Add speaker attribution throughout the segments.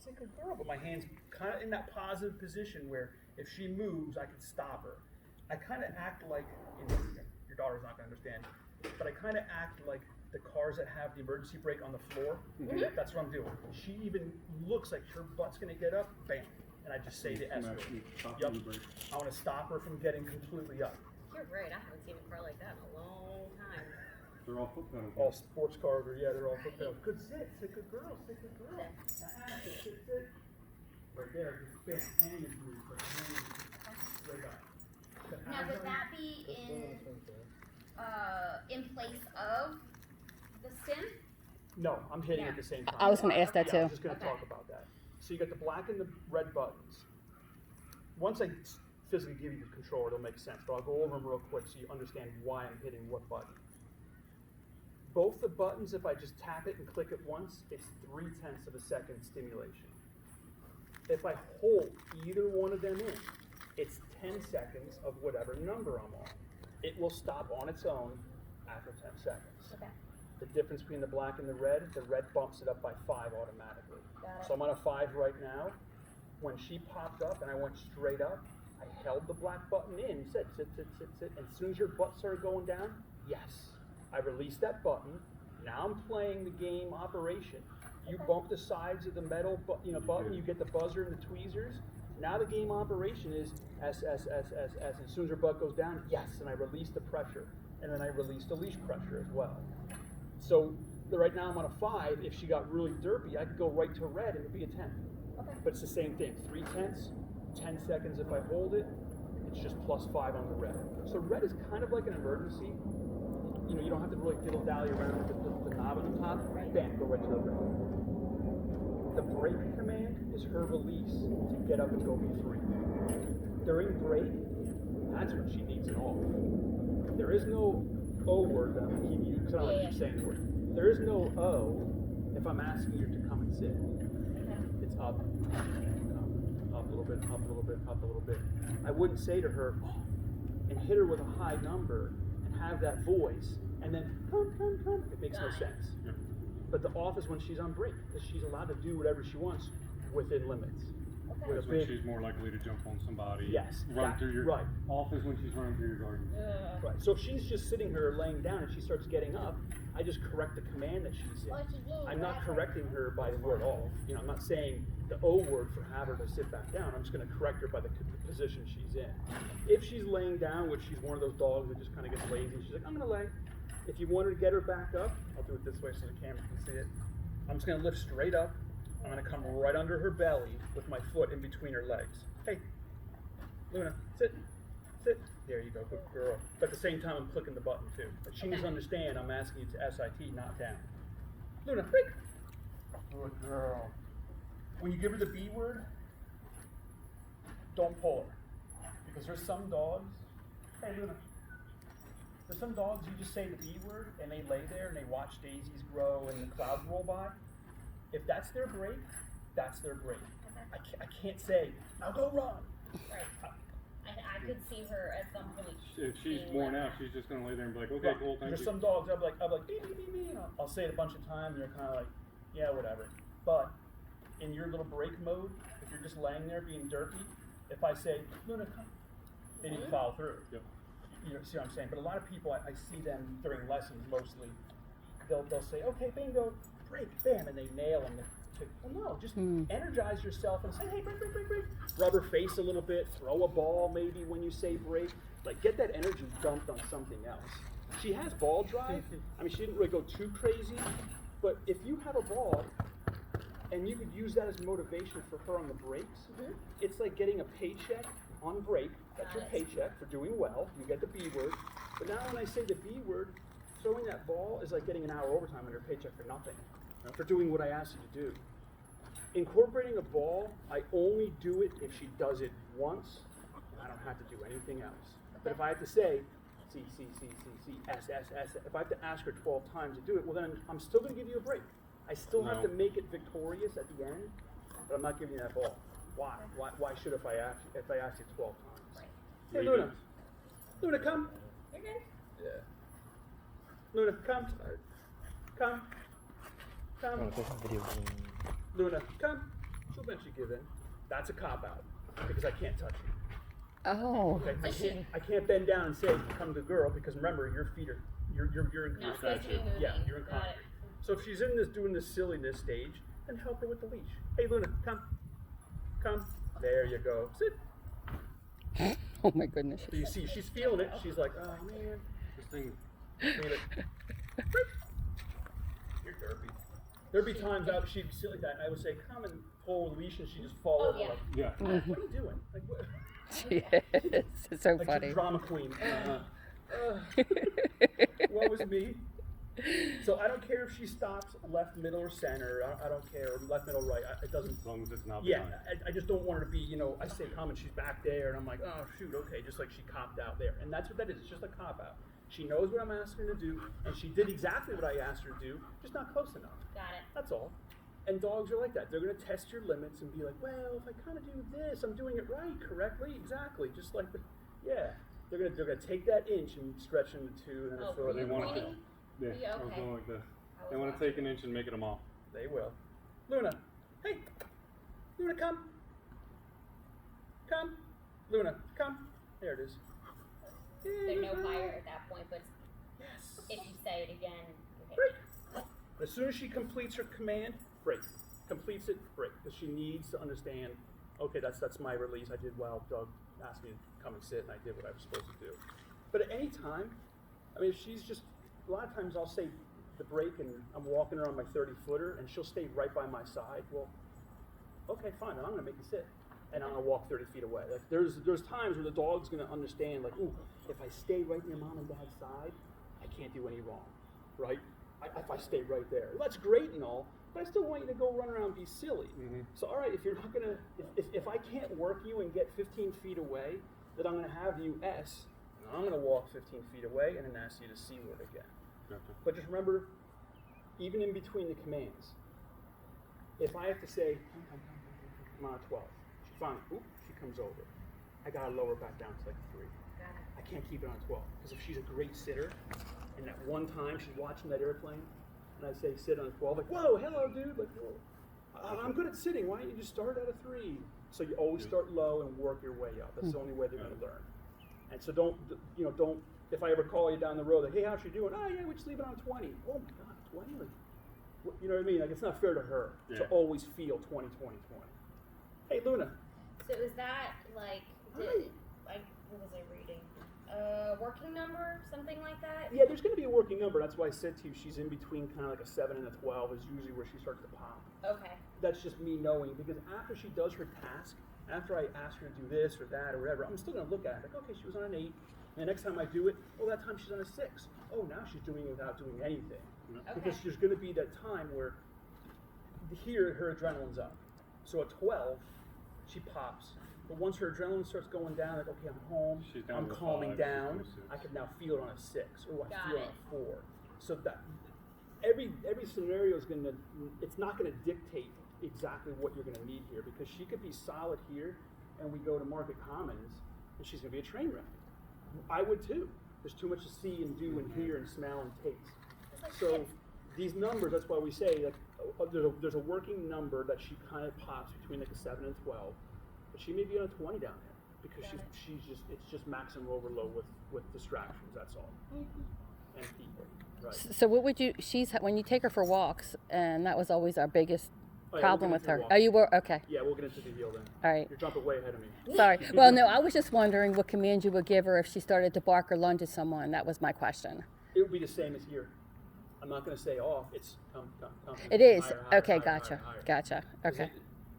Speaker 1: it's like a girl, but my hand's kind of in that positive position where if she moves, I can stop her. I kind of act like, your daughter's not going to understand, but I kind of act like the cars that have the emergency brake on the floor.
Speaker 2: Mm-hmm.
Speaker 1: That's what I'm doing. She even looks like her butt's going to get up, bam. And I just say to Esther, yep, I want to stop her from getting completely up.
Speaker 2: You're right, I haven't seen a car like that in a long time.
Speaker 3: They're all foot pedals.
Speaker 1: All sports cars, yeah, they're all foot pedals. Good sit, good girl, sit, good girl. Sit. Right there, just bam, hanging through, right up.
Speaker 4: Now, would that be in place of the stem?
Speaker 1: No, I'm hitting at the same time.
Speaker 5: I was going to ask that
Speaker 1: Yeah,
Speaker 5: too.
Speaker 1: I was just going to talk about that. So you got the black and the red buttons. Once I physically give you the control, it'll make sense, but I'll go over them real quick so you understand why I'm hitting what button. Both the buttons, if I just tap it and click it once, it's 0.3 of a second stimulation. If I hold either one of them in, it's 10 seconds of whatever number I'm on. It will stop on its own after 10 seconds.
Speaker 4: Okay.
Speaker 1: The difference between the black and the red bumps it up by 5 automatically. So I'm on a 5 right now. When she popped up and I went straight up, I held the black button in, said sit. And as soon as your butt started going down, yes. I released that button. Now I'm playing the game operation. You bump the sides of the metal button, you get the buzzer and the tweezers. Now the game operation is S. As soon as her butt goes down, yes, and I release the pressure. And then I release the leash pressure as well. So right now I'm on a 5. If she got really derpy, I could go right to red and it'd be a 10.
Speaker 4: Okay.
Speaker 1: But it's the same thing, 0.3, 10 seconds if I hold it, it's just +5 on the red. So red is kind of like an emergency. You don't have to really diddle-dally around with the knob on the top. Bam, go right to the red. The brake command is her release to get up and go B3. During brake, that's when she needs it off. There is no O word that I'm going to keep you, because I don't want to keep saying the word. There is no O if I'm asking you to come and sit. It's up, up a little bit, up a little bit, up a little bit. I wouldn't say to her, and hit her with a high number and have that voice, and then come. It makes no sense.
Speaker 3: Yeah.
Speaker 1: But the off is when she's on break, because she's allowed to do whatever she wants within limits. With
Speaker 3: That's
Speaker 1: a
Speaker 3: when
Speaker 1: big,
Speaker 3: she's more likely to jump on somebody.
Speaker 1: Yes,
Speaker 3: Run through your
Speaker 1: right.
Speaker 3: Off is when she's running through your garden.
Speaker 1: right. So if she's just sitting here laying down and she starts getting up, I just correct the command that she's in. I'm not correcting her by the word off. I'm not saying the O word for have her to sit back down. I'm just going to correct her by the position she's in. If she's laying down, which she's one of those dogs that just kind of gets lazy, she's like, I'm going to lay. If you want her to get her back up, I'll do it this way so the camera can see it. I'm just going to lift straight up. I'm going to come right under her belly with my foot in between her legs. Hey, Luna, sit. There you go, good girl. But at the same time, I'm clicking the button too. But she needs to understand I'm asking you to SIT, not down. Luna, break. Good girl. When you give her the B word, don't pull her. Because there's some dogs, hey Luna, there's some dogs you just say the B word and they lay there and they watch daisies grow and the clouds roll by. If that's their break, that's their break.
Speaker 4: Okay.
Speaker 1: I can't say, now go run.
Speaker 4: Right. I could see her at some point.
Speaker 3: If she's
Speaker 4: being
Speaker 3: worn
Speaker 4: like
Speaker 3: out, she's just going to lay there and be like, okay,
Speaker 1: Right.
Speaker 3: cool, thank
Speaker 1: There's
Speaker 3: you.
Speaker 1: some dogs I'll be like beep, beep, beep, beep, and I'll say it a bunch of times and they're kind of like, yeah, whatever. But in your little break mode, if you're just laying there being derpy, if I say, Luna, come, they need to follow through.
Speaker 3: Yep.
Speaker 1: You see what I'm saying? But a lot of people, I see them during lessons mostly, they'll say, okay, bingo, break, bam, and they nail them. Well, no, just energize yourself and say, hey, break. Rub her face a little bit, throw a ball maybe when you say break. Like, get that energy dumped on something else. She has ball drive. I mean, she didn't really go too crazy, but if you have a ball and you could use that as motivation for her on the breaks, it's like getting a paycheck on break. That's your paycheck for doing well. You get the B word. But now when I say the B word, throwing that ball is like getting an hour overtime on her paycheck for nothing, for doing what I asked you to do. Incorporating a ball, I only do it if she does it once, and I don't have to do anything else. But if I have to say, C, S, if I have to ask her 12 times to do it, well then I'm still going to give you a break. I still have to make it victorious at the end, but I'm not giving you that ball. Why? Why should if I ask you 12 times? Hey, Luna. Luna, come.
Speaker 4: You're good.
Speaker 1: Yeah. Luna, come. Come.
Speaker 6: I want to play some video game.
Speaker 1: Luna, come. she'll eventually give in. That's a cop out because I can't touch you.
Speaker 5: Oh.
Speaker 1: Okay, I can't bend down and say come to girl because remember your feet are you're in
Speaker 4: Not
Speaker 1: contact.
Speaker 4: supposed to be moving.
Speaker 1: Yeah, you're in
Speaker 4: Got
Speaker 1: contact.
Speaker 4: it.
Speaker 1: So if she's in this doing this silliness stage, then help her with the leash. Hey Luna, come. There you go. Sit.
Speaker 5: Oh my goodness.
Speaker 1: So you see she's feeling it. She's like, oh man.
Speaker 3: This thing,
Speaker 1: Feel it. You're derpy. There'd be times she'd be silly like that and I would say, come and pull the leash and she'd just fall
Speaker 4: Oh,
Speaker 1: over
Speaker 4: yeah.
Speaker 1: like,
Speaker 3: yeah.
Speaker 1: what are you doing? Like what?
Speaker 5: Yes, it's so
Speaker 1: Like she's
Speaker 5: funny.
Speaker 1: a drama queen. What was me? So I don't care if she stops left, middle, or center. I don't care, or left, middle, right. It doesn't.
Speaker 3: As long as it's not
Speaker 1: Yeah,
Speaker 3: behind.
Speaker 1: I just don't want her to be. I say come and she's back there, and I'm like, oh shoot, okay, just like she copped out there, and that's what that is. It's just a cop out. She knows what I'm asking her to do, and she did exactly what I asked her to do, just not close enough.
Speaker 4: Got it.
Speaker 1: That's all. And dogs are like that. They're going to test your limits and be like, well, if I kind of do this, I'm doing it right, correctly, exactly, just like the, yeah. They're gonna take that inch and stretch into two, and then
Speaker 4: Oh,
Speaker 1: throw it
Speaker 3: They
Speaker 1: in.
Speaker 3: want it to,
Speaker 4: pointing?
Speaker 3: yeah,
Speaker 4: Yeah,
Speaker 3: I was
Speaker 4: okay.
Speaker 3: going like this.
Speaker 4: I
Speaker 3: They
Speaker 4: was
Speaker 3: want to
Speaker 4: watching.
Speaker 3: take an inch and make it a mile.
Speaker 1: They will. Luna, hey, Luna, come. Come. Luna, come. There it is.
Speaker 4: There's no fire at that point, but
Speaker 1: Yes.
Speaker 4: if you say it again, you hit
Speaker 1: Break. As soon as she completes her command, break. Completes it, break. Because she needs to understand, okay, that's my release. I did well. Doug asked me to come and sit, and I did what I was supposed to do. But at any time, I mean, if she's just, a lot of times I'll say the break, and I'm walking her on my 30-footer, and she'll stay right by my side. Well, okay, fine, then I'm going to make you sit. And I'm going to walk 30 feet away. Like, there's times where the dog's going to understand, like, ooh, if I stay right near mom and dad's side, I can't do any wrong, right? If I stay right there. Well, that's great and all, but I still want you to go run around and be silly.
Speaker 3: Mhm.
Speaker 1: So, all right, if you're not going to, if I can't work you and get 15 feet away, then I'm going to have you S, and I'm going to walk 15 feet away and then ask you to C word again.
Speaker 3: Gotcha.
Speaker 1: But just remember, even in between the commands, if I have to say, I'm on a 12, she finally, oop, she comes over. I gotta lower her back down to like a 3.
Speaker 2: Got it.
Speaker 1: I can't keep it on 12, because if she's a great sitter, and that one time she's watching that airplane, and I say sit on 12, like, whoa, hello, dude, like, whoa. I'm good at sitting, why don't you just start at a 3? So you always start low and work your way up. That's the only way they're gonna learn. And so don't, if I ever call you down the road, like, hey, how's she doing? Oh, yeah, we just leave it on 20. Oh my God, 20? Like, you know what I mean? Like, it's not fair to her to
Speaker 3: Yeah.
Speaker 1: always feel 20, 20, 20. Hey, Luna.
Speaker 4: So is that like, what was I reading? Working number, something like that?
Speaker 1: Yeah, there's going to be a working number. That's why I said to you, she's in between kind of like a 7 and a 12 is usually where she starts to pop.
Speaker 4: Okay.
Speaker 1: That's just me knowing, because after she does her task, after I ask her to do this or that or whatever, I'm still going to look at it like, okay, she was on an 8. And the next time I do it, oh, that time she's on a 6. Oh, now she's doing it without doing anything. Because
Speaker 4: Okay.
Speaker 1: there's going to be that time where here her adrenaline's up. So at 12, she pops. But once her adrenaline starts going down, like, okay, I'm home,
Speaker 3: She's down
Speaker 1: I'm
Speaker 3: to a
Speaker 1: calming
Speaker 3: 5, she's
Speaker 1: down,
Speaker 3: doing a 6.
Speaker 1: I can now feel it on a 6, or I
Speaker 4: Got
Speaker 1: feel it
Speaker 4: it.
Speaker 1: on a 4. So that every scenario is going to, it's not going to dictate exactly what you're going to need here, because she could be solid here, and we go to Market Commons, and she's going to be a train wreck. I would too. There's too much to see and do and hear and smell and taste.
Speaker 4: It's like
Speaker 1: So
Speaker 4: kids.
Speaker 1: these numbers, that's why we say, like, there's a working number that she kind of pops between like a 7 and 12, but she may be on a 20 down there because
Speaker 4: Got it.
Speaker 1: it's just maximum overload with distractions. That's all, and people, right?
Speaker 5: So what would you? When you take her for walks, and that was always our biggest
Speaker 1: Oh, yeah,
Speaker 5: problem
Speaker 1: we'll
Speaker 5: with
Speaker 1: get into
Speaker 5: her.
Speaker 1: the
Speaker 5: Oh, you were okay.
Speaker 1: Yeah, we'll get into the heel then.
Speaker 5: All right.
Speaker 1: You're jumping way ahead of me.
Speaker 5: Sorry. Well, no, I was just wondering what command you would give her if she started to bark or lunge at someone. That was my question.
Speaker 1: It would be the same as here. I'm not going to say off. It's come.
Speaker 5: It is.
Speaker 1: Higher, higher,
Speaker 5: Okay,
Speaker 1: higher,
Speaker 5: gotcha.
Speaker 1: higher, higher.
Speaker 5: Gotcha.
Speaker 1: 'Cause
Speaker 5: Okay.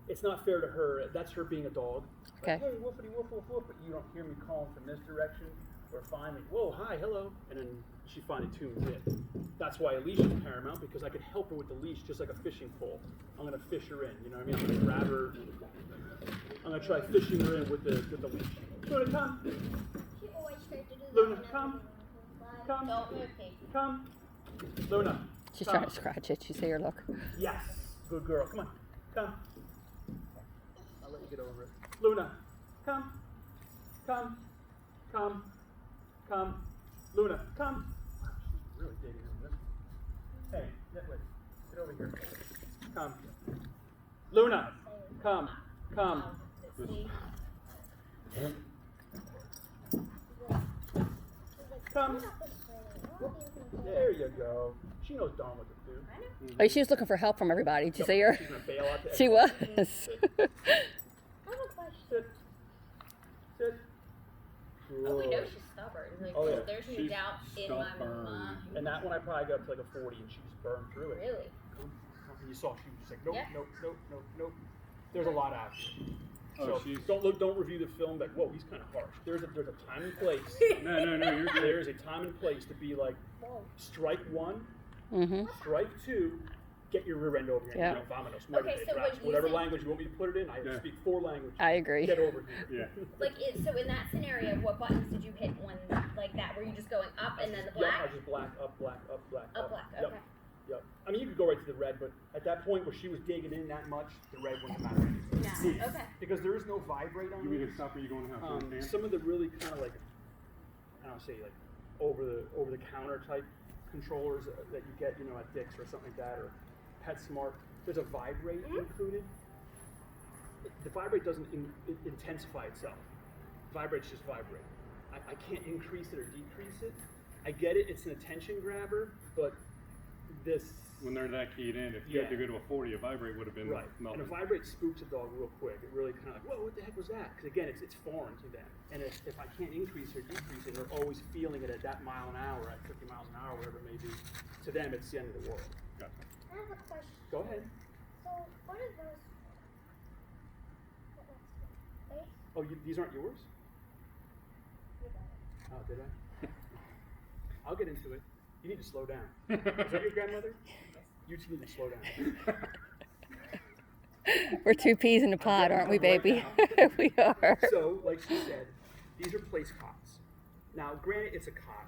Speaker 1: It's not fair to her. That's her being a dog. Like,
Speaker 5: Okay.
Speaker 1: hey, woofity woof woof woof, but you don't hear me calling from this direction, or finally, whoa, hi, hello, and then she finally tunes in. That's why a leash is paramount, because I can help her with the leash just like a fishing pole. I'm gonna fish her in. You know what I mean? I'm gonna grab her. I'm gonna try fishing her in with the leash. Luna, come.
Speaker 4: She always tries to do that
Speaker 1: Luna,
Speaker 4: whenever
Speaker 1: come.
Speaker 4: we want to
Speaker 1: Come.
Speaker 4: Don't move, Pete.
Speaker 1: Come. Luna.
Speaker 5: She's
Speaker 1: come.
Speaker 5: trying to scratch it. You see her look.
Speaker 1: Yes. Good girl. Come on. Come. I'll let you get over it. Luna. Come. Come. Come. Come. Luna. Come. Wow, she's really digging in this. Hey, that way. Get over here. Come. Luna. Come. Come.
Speaker 4: See?
Speaker 1: Come. There you go. She knows darn what to do.
Speaker 2: I know.
Speaker 5: Oh, she was looking for help from everybody. Did you see her?
Speaker 1: She's gonna bail out to
Speaker 5: She
Speaker 1: everybody.
Speaker 5: was.
Speaker 4: I have a question.
Speaker 1: Sit. Sit.
Speaker 2: Oh, we know
Speaker 1: Good.
Speaker 2: she's stubborn. Like,
Speaker 1: Oh, yeah.
Speaker 2: there's no
Speaker 3: She's
Speaker 2: doubt in my
Speaker 3: stubborn.
Speaker 2: mind.
Speaker 1: And that one I probably got up to like a 40 and she just burned through it.
Speaker 2: Really?
Speaker 1: And you saw she was just like, nope,
Speaker 2: Yeah.
Speaker 1: nope, nope, nope, nope. There's a lot out here.
Speaker 3: Oh,
Speaker 1: So
Speaker 3: she's.
Speaker 1: don't review the film like, whoa, he's kind of harsh. There's a time and place.
Speaker 3: No, you're good.
Speaker 1: There's a time and place to be like, strike one,
Speaker 5: Mm-hmm.
Speaker 1: strike two, get your rear end over here.
Speaker 5: Yeah.
Speaker 1: You know, vámonos,
Speaker 2: Okay,
Speaker 1: muévete,
Speaker 2: so
Speaker 1: atrás.
Speaker 2: when you
Speaker 1: Whatever
Speaker 2: say-
Speaker 1: language you want me to put it in, I
Speaker 3: Yeah.
Speaker 1: speak 4 languages.
Speaker 5: I agree.
Speaker 1: Get over here.
Speaker 3: Yeah.
Speaker 2: Like, so in that scenario, what buttons did you hit when, like that? Were you just going up and then the
Speaker 1: Yep, I
Speaker 2: black?
Speaker 1: just black, up, black, up, black,
Speaker 2: Up, black,
Speaker 1: Yep.
Speaker 2: okay.
Speaker 1: Yep. I mean, you could go right to the red, but at that point where she was digging in that much, the red wouldn't matter.
Speaker 2: No, okay.
Speaker 1: Because there is no vibrate on
Speaker 3: You mean
Speaker 1: it.
Speaker 3: to stop or you going to house? You understand?
Speaker 1: Some of the really kind of like, I don't say like over the counter type controllers that you get, you know, at Dick's or something like that, or PetSmart. There's a vibrate included. The vibrate doesn't intensify itself. Vibrates just vibrate. I can't increase it or decrease it. I get it. It's an attention grabber, but this.
Speaker 3: When they're that keyed in, if you had to
Speaker 1: Yeah.
Speaker 3: go to a 40, a vibrate would have been
Speaker 1: Right.
Speaker 3: melted.
Speaker 1: And a vibrate spooks a dog real quick. It really kind of like, whoa, what the heck was that? Because again, it's foreign to them. And if I can't increase or decrease it, they're always feeling it at that mile an hour, at 50 miles an hour, whatever it may be. To them, it's the end of the world.
Speaker 3: Gotcha.
Speaker 4: I have a question.
Speaker 1: Go ahead.
Speaker 4: So, what are those? They?
Speaker 1: Oh, these aren't yours?
Speaker 4: You got it.
Speaker 1: Oh, did I? I'll get into it. You need to slow down. Is that your grandmother? You two need to slow down.
Speaker 5: We're 2 peas in a pod, aren't we,
Speaker 1: Right
Speaker 5: baby?
Speaker 1: now.
Speaker 5: We are.
Speaker 1: So, like she said, these are place cots. Now, granted, it's a cot.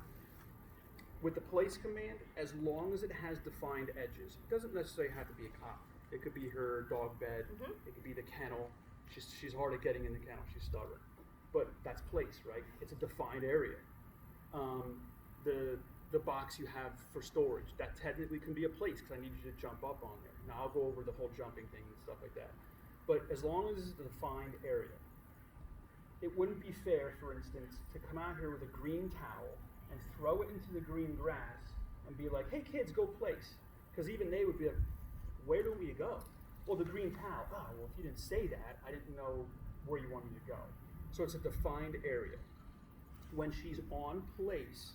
Speaker 1: With the place command, as long as it has defined edges, it doesn't necessarily have to be a cot. It could be her dog bed. It could be the kennel. She's hard at getting in the kennel. She's stubborn. But that's place, right? It's a defined area. The box you have for storage, that technically can be a place because I need you to jump up on there. Now I'll go over the whole jumping thing and stuff like that. But as long as it's a defined area, it wouldn't be fair, for instance, to come out here with a green towel and throw it into the green grass and be like, hey kids, go place. Because even they would be like, where do we go? Well, the green towel. Oh, well, if you didn't say that, I didn't know where you wanted me to go. So it's a defined area. When she's on place,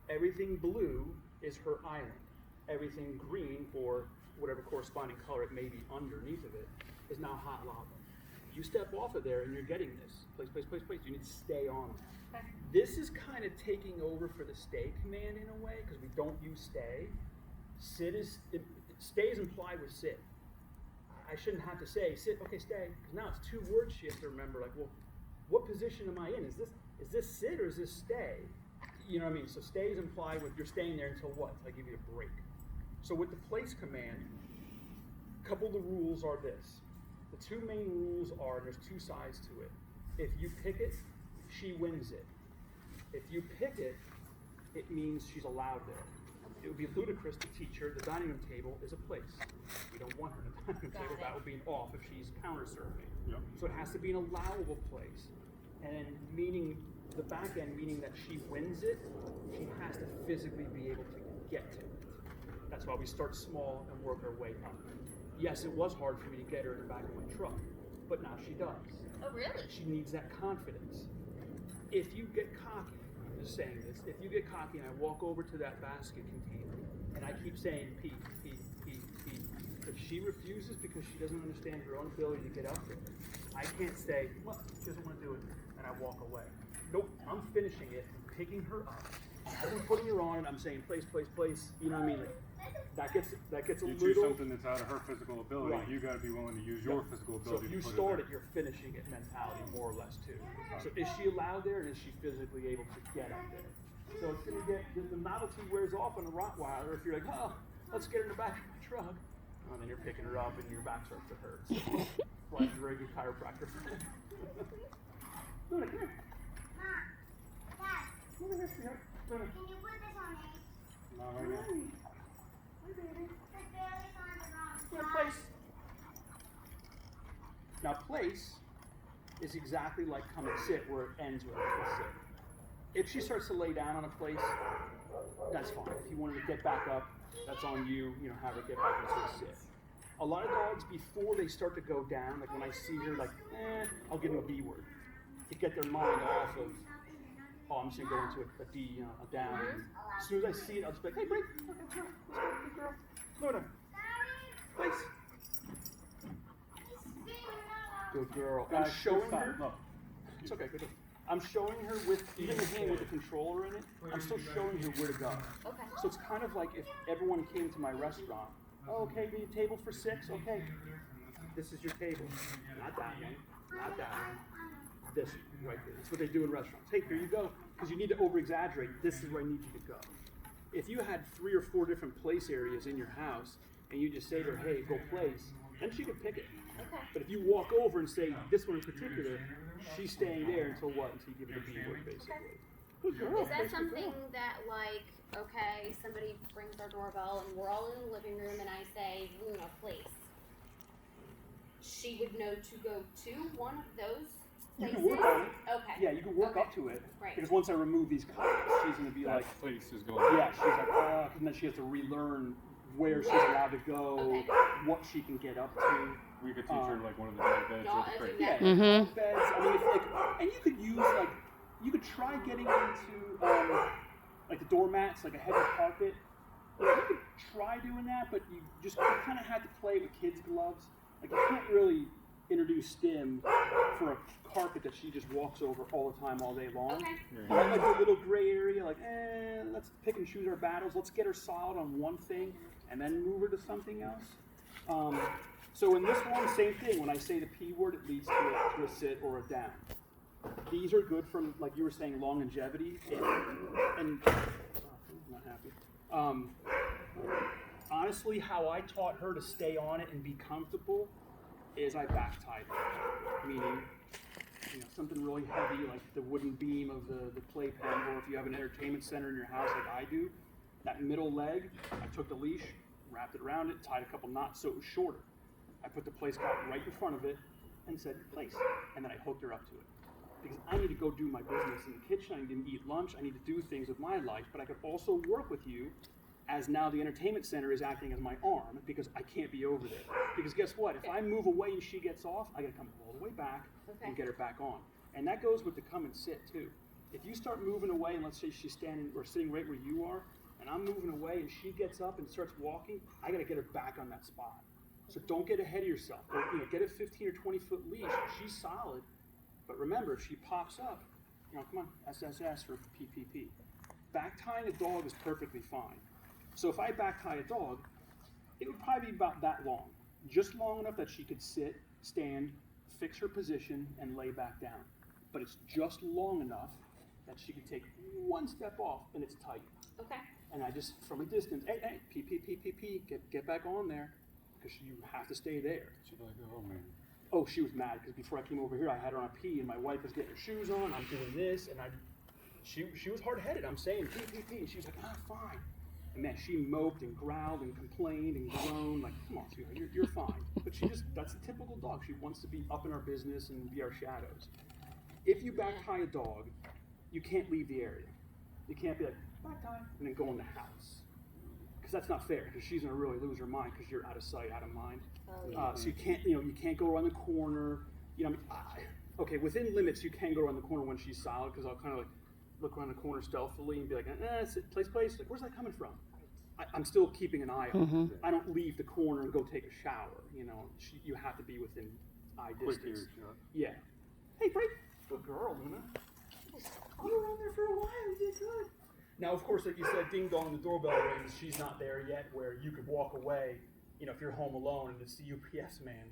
Speaker 1: everything blue is her island. Everything green, or whatever corresponding color it may be underneath of it, is now hot lava. You step off of there and you're getting this. Place, place, place, place. You need to stay on that.
Speaker 2: Okay.
Speaker 1: This is kind of taking over for the stay command in a way, because we don't use stay. Stay is implied with sit. I shouldn't have to say sit, okay, stay, because now it's 2 words she has to remember, like, well, what position am I in? Is this sit or is this stay? You know what I mean? So stay is implied with you're staying there until what? Until I give you a break. So with the place command, a couple of the rules are this. The 2 main rules are, there's 2 sides to it. If you pick it, she wins it. If you pick it, it means she's allowed there. It would be ludicrous to teach her the dining room table is a place. We don't want her at the dining room
Speaker 2: Got
Speaker 1: table.
Speaker 2: it.
Speaker 1: That would be an off if she's counter surfing.
Speaker 3: Yep.
Speaker 1: So it has to be an allowable place. And meaning the back end, meaning that she wins it, she has to physically be able to get to it. That's why we start small and work our way up. Yes, it was hard for me to get her in the back of my truck, but now she does.
Speaker 2: Oh, really?
Speaker 1: She needs that confidence. If you get cocky, I'm just saying this, if you get cocky and I walk over to that basket container and I keep saying Pete, Pete, Pete, Pete, if she refuses because she doesn't understand her own ability to get up there, I can't say, well, she doesn't want to do it, and I walk away. Nope, I'm finishing it, picking her up. As I'm putting her on and I'm saying place, place, place, you know what I mean? Like, that gets a
Speaker 3: You choose
Speaker 1: little.
Speaker 3: something that's out of her physical ability.
Speaker 1: Right.
Speaker 3: You got to be willing to use your physical
Speaker 1: So
Speaker 3: ability.
Speaker 1: if you
Speaker 3: to put
Speaker 1: start
Speaker 3: it
Speaker 1: it, you're finishing it mentality more or less too. So is she allowed there and is she physically able to get up there? So it's gonna get, the novelty wears off on a Rottweiler if you're like, oh, let's get her in the back of my truck. And then you're picking her up and your back starts to hurt. So that's why it's a very good chiropractor. Luna, come here. Come here, sweetheart. Luna.
Speaker 6: Can you put this on me?
Speaker 3: Not right now.
Speaker 1: Hi, baby.
Speaker 6: The barely on the wrong
Speaker 1: Good
Speaker 6: side.
Speaker 1: place. Now place is exactly like come and sit, where it ends with a sit. If she starts to lay down on a place, that's fine. If you wanted to get back up, that's on you. You know, have her get back into a sit. A lot of dogs, before they start to go down, like when I see her, like, I'll give them a B word to get their mind off of, oh, I'm just gonna go into a D, a down. As soon as I see it, I'll just be like, hey, break. Okay, let's go, good girl. Slow down. Place. Good girl. I'm showing her.
Speaker 3: No.
Speaker 1: It's okay, good. I'm showing her with even the hand with the controller in it. I'm still showing her where to go.
Speaker 2: Okay.
Speaker 1: So it's kind of like if everyone came to my restaurant. Oh, okay, we need a table for 6. Okay, this is your table. Not that one. Not that one. This right there. That's what they do in restaurants. Hey, here you go. Because you need to over-exaggerate. This is where I need you to go. If you had 3 or 4 different place areas in your house, and you just say to her, hey, go place, then she could pick it.
Speaker 2: Okay.
Speaker 1: But if you walk over and say, this one in particular, she's staying there until what? Until you give her the B word, basically. Good girl.
Speaker 4: Is that
Speaker 1: place, good
Speaker 4: something
Speaker 1: girl.
Speaker 4: that, like, okay, somebody rings our doorbell and we're all in the living room and I say, Luna, place. She would know to go to one of those
Speaker 1: You
Speaker 4: places?
Speaker 1: can work on it.
Speaker 4: Okay.
Speaker 1: Yeah, you can work
Speaker 4: Okay.
Speaker 1: up to it.
Speaker 4: Right.
Speaker 1: Because once I remove these cups, she's going to be
Speaker 3: That
Speaker 1: like,
Speaker 3: place is going.
Speaker 1: yeah, she's like, and then she has to relearn where she's allowed to go,
Speaker 4: Okay.
Speaker 1: what she can get up to.
Speaker 3: We could teach her like one of the dog beds or
Speaker 4: Not
Speaker 3: the
Speaker 4: as
Speaker 3: crate.
Speaker 4: a
Speaker 1: Yeah,
Speaker 5: Mhm.
Speaker 1: beds. I mean, if, like, and you could use like, you could try getting into like the doormats, like a heavy carpet. You know, you could try doing that, but you kind of had to play with kids' gloves. Like you can't really introduce stim for a carpet that she just walks over all the time, all day long.
Speaker 4: Okay.
Speaker 1: Like a little gray area, like, let's pick and choose our battles. Let's get her solid on one thing and then move her to something else. So in this one, same thing. When I say the P word, it leads to a sit or a down. These are good from, like you were saying, longevity. And I'm not happy. Honestly, how I taught her to stay on it and be comfortable is I back tied her. Meaning, you know, something really heavy like the wooden beam of the playpen, or if you have an entertainment center in your house like I do, that middle leg, I took the leash, wrapped it around it, tied a couple knots so it was shorter. I put the place cot right in front of it and said, place. And then I hooked her up to it. Because I need to go do my business in the kitchen, I need to eat lunch, I need to do things with my life, but I could also work with you as now the entertainment center is acting as my arm because I can't be over there. Because guess what? If I move away and she gets off, I gotta come all the way back and get her back on. And that goes with the come and sit too. If you start moving away and let's say she's standing or sitting right where you are, and I'm moving away and she gets up and starts walking, I gotta get her back on that spot. So don't get ahead of yourself. Or, you know, get a 15 or 20 foot leash. She's solid. But remember, if she pops up, you know, come on, SSS for PPP. Back tying a dog is perfectly fine. So if I back tie a dog, it would probably be about that long. Just long enough that she could sit, stand, fix her position, and lay back down. But it's just long enough that she could take one step off and it's tight.
Speaker 4: Okay.
Speaker 1: And I just, from a distance, hey, PPP, get back on there. Because you have to stay there.
Speaker 3: She's like, oh man.
Speaker 1: Oh, she was mad because before I came over here, I had her on a pee, and my wife was getting her shoes on. I'm doing this, and she was hard-headed. I'm saying pee, and she was like, fine. And man, she moped and growled and complained and groaned. Like, come on, sweetheart, you're fine. But that's a typical dog. She wants to be up in our business and be our shadows. If you back tie a dog, you can't leave the area. You can't be like back tie and then go in the house. Because that's not fair. Because she's gonna really lose her mind because you're out of sight, out of mind. So you can't go around the corner. You know, okay, within limits, you can go around the corner when she's solid. Because I'll kind of like look around the corner stealthily and be like, place. Like, where's that coming from? I'm still keeping an eye on it. I don't leave the corner and go take a shower. You know, you have to be within eye
Speaker 3: Quick
Speaker 1: distance.
Speaker 3: ear shot.
Speaker 1: Yeah. Hey, break. Good girl, Luna. You were around there for a while. You did good. Now, of course, like you said, ding dong, the doorbell rings. She's not there yet where you could walk away. You know, if you're home alone and it's the UPS man,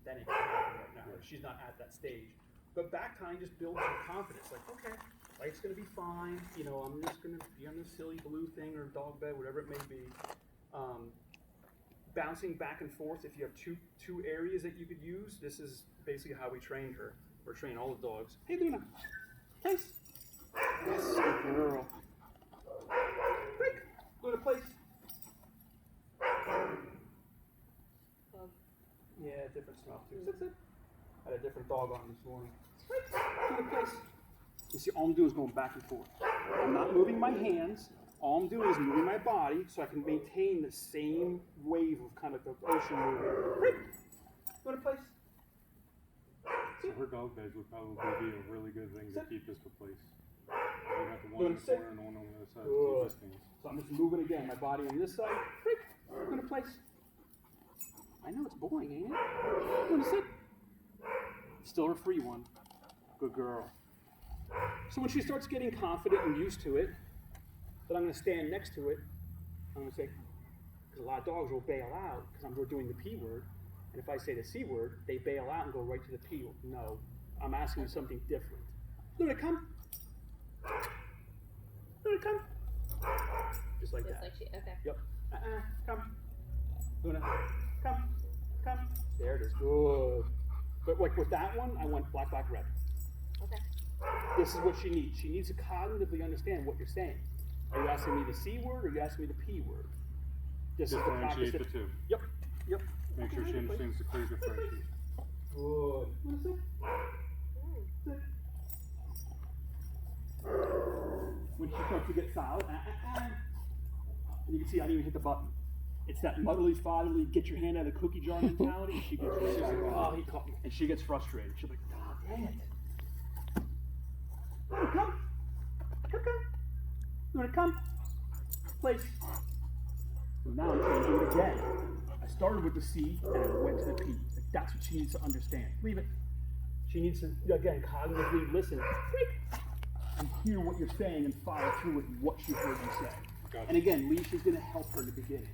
Speaker 1: that ain't gonna happen right now. She's not at that stage. But back tying just builds your confidence. Like, okay, life's gonna be fine. You know, I'm just gonna be on this silly blue thing or dog bed, whatever it may be. Bouncing back and forth. If you have two areas that you could use, this is basically how we trained her. Or train all the dogs. Hey, Luna. Place. Yes, good girl. Break. Luna, place. Yeah, different smell too. Sit. I had a different dog on this morning. To the place. You see, all I'm doing is going back and forth. I'm not moving my hands. All I'm doing is moving my body so I can maintain the same wave of kind of the ocean moving. Right. Go to place.
Speaker 3: So her dog beds would probably be a really good thing to keep this to place. We got the one in the
Speaker 1: Sit.
Speaker 3: corner and the one on the other side.
Speaker 1: Good.
Speaker 3: Two things.
Speaker 1: So I'm just moving again. My body on this side. Right. Go to place. I know it's boring, ain't it? Go to sit. Still a free one. Good girl. So when she starts getting confident and used to it, then I'm going to stand next to it. I'm going to say, because a lot of dogs will bail out because I'm doing the P word. And if I say the C word, they bail out and go right to the P word. No, I'm asking you something different. Luna, come. Luna, come. Just like
Speaker 4: Just
Speaker 1: that.
Speaker 4: like she. Okay.
Speaker 1: Yep. Come. Luna, come. Come. There it is. Good. But like with that one, I went black, black, red.
Speaker 4: Okay.
Speaker 1: This is what she needs. She needs to cognitively understand what you're saying. Are you asking me the C word or are you asking me the P word? This is the
Speaker 3: Differentiate
Speaker 1: practice.
Speaker 3: the two.
Speaker 1: Yep. Yep.
Speaker 3: Make sure she understands the clear differentiation.
Speaker 1: Good. When she starts to get solid, and you can see I didn't even hit the button. It's that motherly, fatherly, get your hand out of the cookie jar mentality. And she gets frustrated. Oh, he caught me. And she gets frustrated. She's like, oh, dang it. Come. Come. You want to come? Place. So now I'm trying to do it again. I started with the C and I went to the P. Like, that's what she needs to understand. Leave it. She needs to, again, cognitively listen and hear what you're saying and follow through with what she heard you say.
Speaker 3: Gotcha.
Speaker 1: And again, Leash is going to help her in the beginning.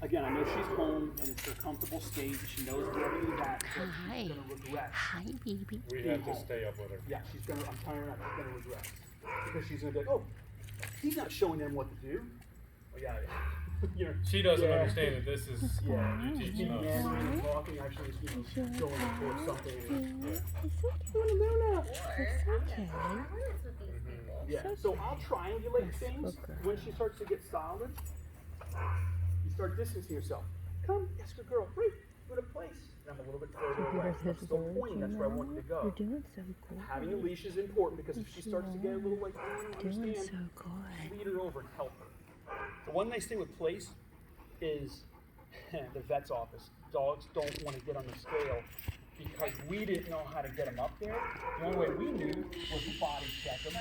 Speaker 1: Again, I know she's home and it's her comfortable state. She knows wherever you're at, but
Speaker 5: Hi.
Speaker 1: she's going to regret.
Speaker 5: Hi, baby.
Speaker 3: We
Speaker 1: Being
Speaker 3: have to
Speaker 1: home.
Speaker 3: stay up with her.
Speaker 1: Yeah, she's going to, I'm telling her now, she's going to regret. Because she's going to be like, oh, he's not showing them what to do. Oh, yeah. You know,
Speaker 3: She doesn't
Speaker 1: Yeah.
Speaker 3: understand that this is
Speaker 1: yeah,
Speaker 3: you
Speaker 1: she's
Speaker 3: teaching
Speaker 1: being
Speaker 3: us.
Speaker 1: angry and talking, actually, going towards something. And,
Speaker 3: Yeah.
Speaker 4: Or I'm gonna harness with these people.
Speaker 1: yeah, so I'll triangulate things. When she starts to get solid, you start distancing yourself. Come, yes, good girl. Great, go to place. And I'm a little bit further away. I'm still pointing, that's where I want you to go.
Speaker 5: You're doing so good.
Speaker 1: Having a leash is important because if she starts to get a little like, I don't
Speaker 5: Doing
Speaker 1: understand,
Speaker 5: so good.
Speaker 1: lead her over and help her. The one nice thing with place is the vet's office. Dogs don't want to get on the scale because we didn't know how to get them up there. The only way we knew was to body check them,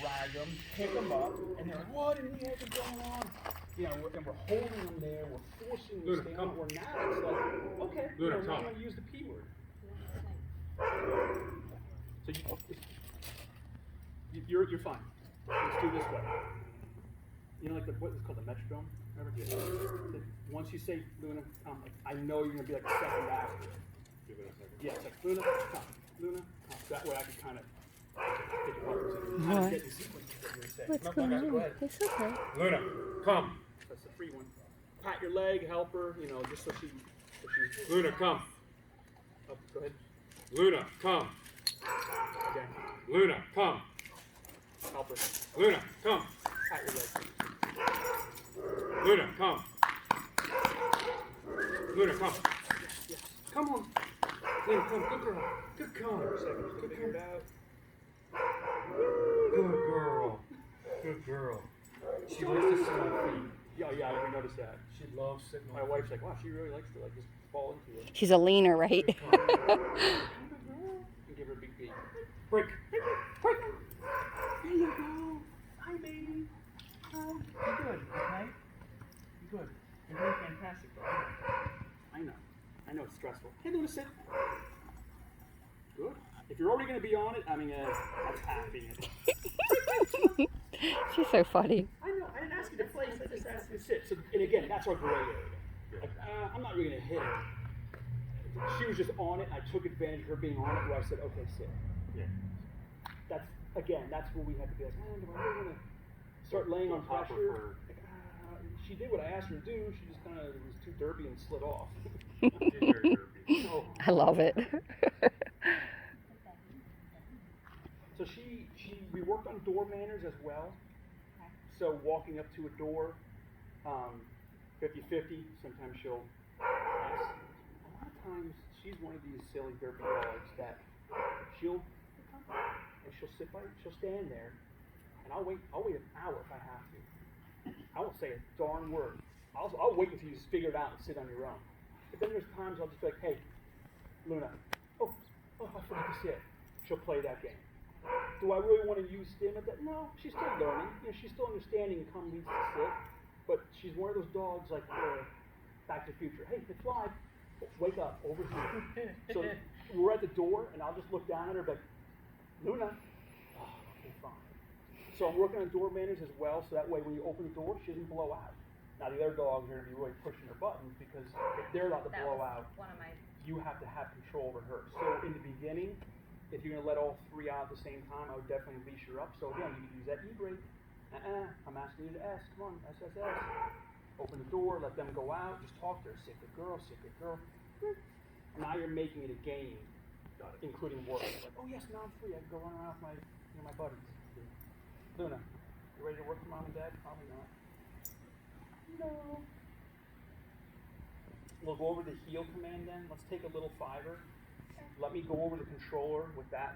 Speaker 1: drag them, pick them up, and they're like, what in the heck is going on? You know, and we're holding them there, we're forcing them to
Speaker 3: Luna,
Speaker 1: stay
Speaker 3: come.
Speaker 1: on. Where now it's like, okay,
Speaker 3: Luna,
Speaker 1: now I'm
Speaker 3: come.
Speaker 1: going to use the P word. So you're fine. Let's do this way. You know, like what is called the metronome? Remember? Once you say Luna, like, I know you're gonna be like a second after.
Speaker 3: Give it a second.
Speaker 1: Yeah, it's like Luna, come, Luna, come. That way I can kind of pick it up and kind of get the sequence that you're saying.
Speaker 5: What's
Speaker 1: No,
Speaker 5: going
Speaker 1: go
Speaker 5: on?
Speaker 1: ahead.
Speaker 5: It's okay.
Speaker 3: Luna, come.
Speaker 1: That's the free one. Pat your leg, help her, you know, just so she's.
Speaker 3: Luna, come.
Speaker 1: Oh, go ahead.
Speaker 3: Luna, come.
Speaker 1: Again,
Speaker 3: Luna, come.
Speaker 1: help her.
Speaker 3: Luna, come.
Speaker 1: Pat your leg.
Speaker 3: Luna, come. Luna, come.
Speaker 1: Yes. Come on.
Speaker 3: Luna, come. Good girl. Good girl.
Speaker 1: Good
Speaker 3: Good
Speaker 1: girl.
Speaker 3: girl. Good girl. She likes to sit on feet.
Speaker 1: Yeah, we noticed that.
Speaker 3: She loves sitting
Speaker 1: My
Speaker 3: on
Speaker 1: wife's like, wow, she really likes to like just fall into it.
Speaker 5: She's a leaner, right?
Speaker 1: And give her a big beat.
Speaker 3: Break.
Speaker 1: Break. There you go. Hi, baby. You're good, okay? You're good. You're doing fantastic, though. I know. I know it's stressful. Hey, Luna, sit. Good. If you're already going to be on it, I mean, that's halving it.
Speaker 5: She's so funny.
Speaker 1: I know. I didn't ask you to place. I just asked you to sit. So, and again, that's our gray area. Like, I'm not really going to hit her. She was just on it. I took advantage of her being on it where I said, okay, sit.
Speaker 3: Yeah.
Speaker 1: That's where we have to be like, man, do I really want to start laying on
Speaker 3: Top of
Speaker 1: pressure?
Speaker 3: her.
Speaker 1: Like, she did what I asked her to do. She just kind of was too derpy and slid off.
Speaker 3: She's very derpy.
Speaker 1: So,
Speaker 5: I love it.
Speaker 1: so we worked on door manners as well. So walking up to a door, 50-50. Sometimes she'll ask. A lot of times she's one of these silly derpy dogs that she'll and she'll stand there, and I'll wait an hour if I have to. I won't say a darn word. I'll wait until you figure it out and sit on your own. But then there's times I'll just be like, hey, Luna, oh, I forgot to sit. She'll play that game. Do I really want to use Stim at that? No, she's still learning. You know, she's still understanding come needs to sit. But she's one of those dogs like Back to the Future. Hey, it's live. Wake up, over here. So we're at the door, and I'll just look down at her, like, Luna. Oh, okay, fine. So I'm working on door manners as well, so that way when you open the door, she doesn't blow out. Now the other dogs are going to be really pushing their buttons because if they're allowed to
Speaker 2: That
Speaker 1: blow
Speaker 2: was
Speaker 1: out,
Speaker 2: one of my.
Speaker 1: you have to have control over her. So in the beginning, if you're going to let all three out at the same time, I would definitely leash her up. So again, you can use that E-brake. I'm asking you to S. Come on, SSS. Open the door, let them go out. Just talk to her. Sit good girl, sit good girl. Now you're making it a game, including work. Like, oh yes, now I'm free. I can go run around with my buddies. Luna, you ready to work for mom and dad? Probably not. No. We'll go over the heel command then. Let's take a little fiver. Let me go over the controller with that.